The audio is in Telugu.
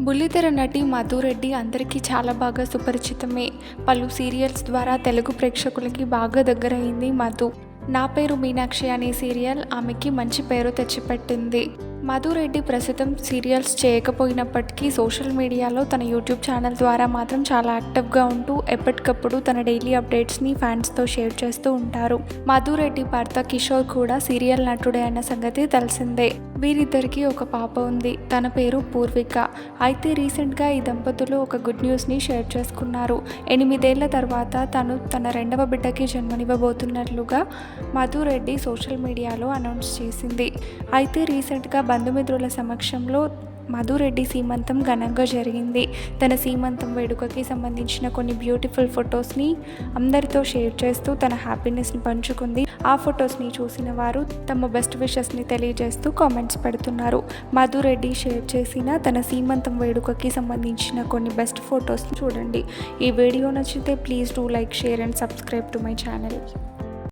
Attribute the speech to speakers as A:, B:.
A: బుల్లితెర నటి మధు రెడ్డి అందరికీ చాలా బాగా సుపరిచితమే. పలు సీరియల్స్ ద్వారా తెలుగు ప్రేక్షకులకి బాగా దగ్గరయింది మధు. నా పేరు మీనాక్షి అనే సీరియల్ ఆమెకి మంచి పేరు తెచ్చిపెట్టింది. మధు రెడ్డి ప్రస్తుతం సీరియల్స్ చేయకపోయినప్పటికీ సోషల్ మీడియాలో తన యూట్యూబ్ ఛానల్ ద్వారా మాత్రం చాలా యాక్టివ్గా ఉంటూ ఎప్పటికప్పుడు తన డైలీ అప్డేట్స్ని ఫ్యాన్స్తో షేర్ చేస్తూ ఉంటారు. మధు రెడ్డి భర్త కిషోర్ కూడా సీరియల్ నటుడే అన్న సంగతి తెలిసిందే. వీరిద్దరికీ ఒక పాప ఉంది. తన పేరు పూర్విక. అయితే రీసెంట్గా ఈ దంపతులు ఒక గుడ్ న్యూస్ని షేర్ చేసుకున్నారు. 8 ఏళ్ల తర్వాత తను తన రెండవ బిడ్డకి జన్మనివ్వబోతున్నట్లుగా మధు రెడ్డి సోషల్ మీడియాలో అనౌన్స్ చేసింది. అయితే రీసెంట్గా బంధుమిత్రుల సమక్షంలో మధు రెడ్డి సీమంతం ఘనంగా జరిగింది. తన సీమంతం వేడుకకి సంబంధించిన కొన్ని బ్యూటిఫుల్ ఫొటోస్ని అందరితో షేర్ చేస్తూ తన హ్యాపీనెస్ని పంచుకుంది. ఆ ఫొటోస్ని చూసిన వారు తమ బెస్ట్ విషెస్ని తెలియజేస్తూ కామెంట్స్ పెడుతున్నారు. మధు రెడ్డి షేర్ చేసిన తన సీమంతం వేడుకకి సంబంధించిన కొన్ని బెస్ట్ ఫొటోస్ని చూడండి. ఈ వీడియో నచ్చితే please do like, share and subscribe to my channel.